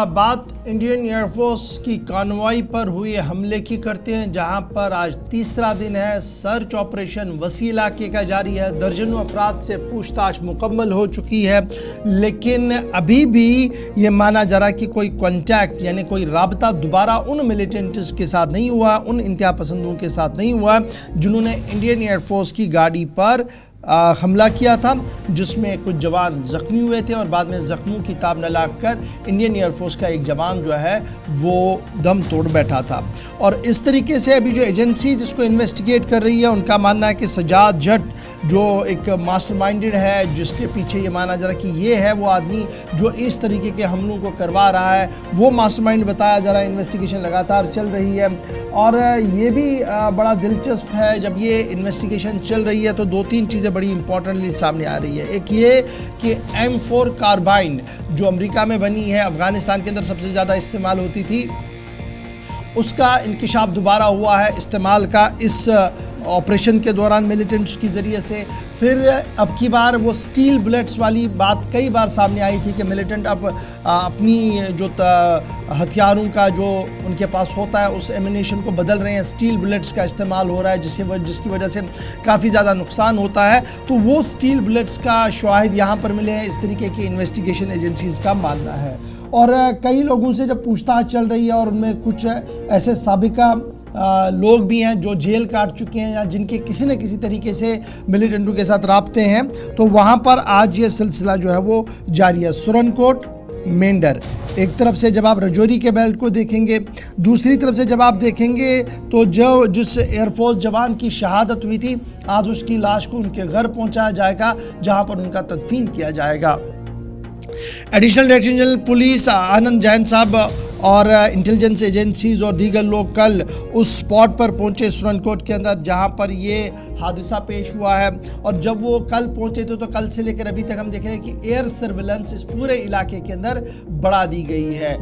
बात Indian air force की convoy पर हुए हमले की करते हैं, जहां पर आज तीसरा दिन है। सर्च ऑपरेशन वसी इलाके का जारी है। दर्जनों अफराद से पूछताछ मुकम्मल हो चुकी है, लेकिन अभी भी ये माना जा रहा है कि कोई कॉन्टैक्ट यानी कोई राबता दोबारा उन मिलिटेंट्स के साथ नहीं हुआ, उन इंतहा पसंदों के साथ नहीं हुआ जिन्होंने इंडियन एयरफोर्स की गाड़ी पर हमला किया था, जिसमें कुछ जवान ज़ख्मी हुए थे और बाद में ज़ख्मों की ताब न लाकर इंडियन एयरफोर्स का एक जवान जो है वो दम तोड़ बैठा था। और इस तरीके से अभी जो एजेंसी जिसको इन्वेस्टिगेट कर रही है, उनका मानना है कि सजाद जट जो एक मास्टरमाइंडेड है, जिसके पीछे ये माना जा रहा है कि ये है वो आदमी जो इस तरीके के हमलों को करवा रहा है, वो मास्टरमाइंड बताया जा रहा है। इन्वेस्टिगेशन लगातार चल रही है और ये भी बड़ा दिलचस्प है, जब ये इन्वेस्टिगेशन चल रही है तो दो तीन चीज़ें बड़ी इंपॉर्टेंटली सामने आ रही है। एक ये कि M4 कार्बाइन जो अमेरिका में बनी है, अफगानिस्तान के अंदर सबसे ज़्यादा इस्तेमाल होती थी, उसका इंकिशाफ दोबारा हुआ है इस्तेमाल का इस ऑपरेशन के दौरान मिलिटेंट्स के ज़रिए से। फिर अब की बार वो स्टील बुलेट्स वाली बात कई बार सामने आई थी कि मिलिटेंट अब अपनी जो हथियारों का जो उनके पास होता है उस एमिनेशन को बदल रहे हैं, स्टील बुलेट्स का इस्तेमाल हो रहा है, जिसकी वजह से काफ़ी ज़्यादा नुकसान होता है। तो वो स्टील बुलेट्स का शवाहिद यहाँ पर मिले हैं, इस तरीके की इन्वेस्टिगेशन एजेंसीज़ का मानना है। और कई लोगों से जब पूछताछ चल रही है और उनमें कुछ ऐसे साबिका लोग भी हैं जो जेल काट चुके हैं या जिनके किसी न किसी तरीके से मिलिटेंटों के साथ राब्ते हैं, तो वहाँ पर आज ये सिलसिला जो है वो जारी है। सुरनकोट, मेंढर, एक तरफ से जब आप रजौरी के बेल्ट को देखेंगे, दूसरी तरफ से जब आप देखेंगे तो जिस एयरफोर्स जवान की शहादत हुई थी, आज उसकी लाश को उनके घर पहुँचाया जाएगा, जहाँ पर उनका तदफीन किया जाएगा। एडिशनल डायरेक्टर जनरल पुलिस आनंद जैन साहब और इंटेलिजेंस एजेंसीज और दीगर लोग कल उस स्पॉट पर पहुंचे सुरनकोट के अंदर जहां पर ये हादसा पेश हुआ है। और जब वो कल पहुंचे थे तो कल से लेकर अभी तक हम देख रहे हैं कि एयर सर्विलेंस इस पूरे इलाके के अंदर बढ़ा दी गई है।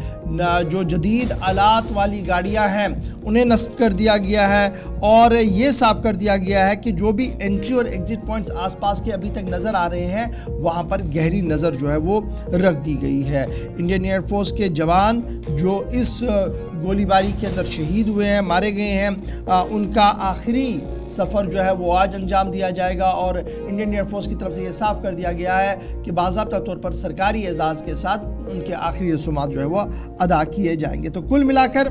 जो जदीद आलात वाली गाड़ियां हैं उन्हें नस्ब कर दिया गया है और ये साफ कर दिया गया है कि जो भी एंट्री और एग्जिट पॉइंट्स आसपास के अभी तक नज़र आ रहे हैं वहाँ पर गहरी नज़र जो है वो रख दी गई है। इंडियन एयरफोर्स के जवान जो इस गोलीबारी के अंदर शहीद हुए हैं, मारे गए हैं, उनका आखिरी सफ़र जो है वो आज अंजाम दिया जाएगा। और इंडियन एयरफोर्स की तरफ से ये साफ कर दिया गया है कि बाज़ाब्ता तौर पर सरकारी एजाज़ के साथ उनके आखिरी रसूमात जो है वो अदा किए जाएंगे। तो कुल मिलाकर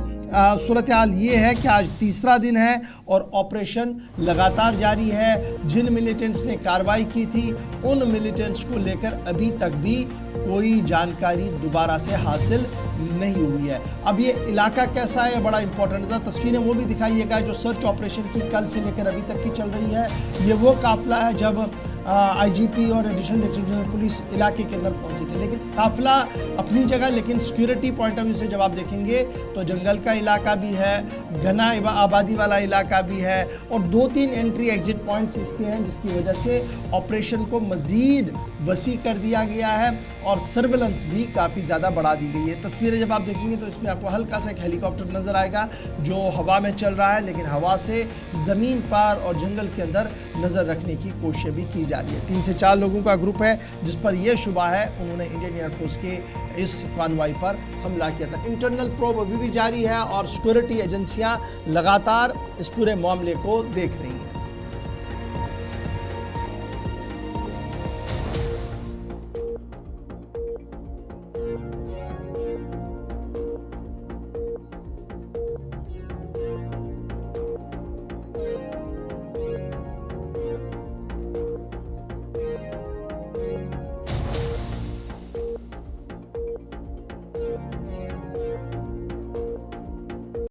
सूरत हाल ये है कि आज तीसरा दिन है और ऑपरेशन लगातार जारी है। जिन मिलिटेंट्स ने कार्रवाई की थी उन मिलिटेंट्स को लेकर अभी तक भी कोई जानकारी दोबारा से हासिल नहीं हुई है। अब ये इलाका कैसा है बड़ा इंपॉर्टेंट था। तस्वीरें वो भी दिखाइएगा जो सर्च ऑपरेशन की कल से लेकर अभी तक की चल रही है। ये वो काफिला है जब आईजीपी और एडिशनल डायरेक्टर जनरल पुलिस इलाके के अंदर पहुंचे थे, लेकिन काफिला अपनी जगह, लेकिन सिक्योरिटी पॉइंट ऑफ व्यू से जब आप देखेंगे तो जंगल का इलाका भी है, घना आबादी वाला इलाका भी है और दो तीन एंट्री एग्जिट पॉइंट्स इसके हैं, जिसकी वजह से ऑपरेशन को मज़ीद वसी कर दिया गया है और सर्विलेंस भी काफ़ी ज़्यादा बढ़ा दी गई है। तस्वीरें जब आप देखेंगे तो इसमें आपको हल्का सा एक हेलीकॉप्टर नज़र आएगा जो हवा में चल रहा है, लेकिन हवा से ज़मीन पर और जंगल के अंदर नज़र रखने की कोशिश भी की जा रही है। 3 से 4 लोगों का ग्रुप है जिस पर यह शुबा है उन्होंने इंडियन एयरफोर्स के इस कॉन्वॉय पर हमला किया था। इंटरनल प्रोब अभी भी जारी है और सिक्योरिटी एजेंसियां लगातार इस पूरे मामले को देख रही हैं।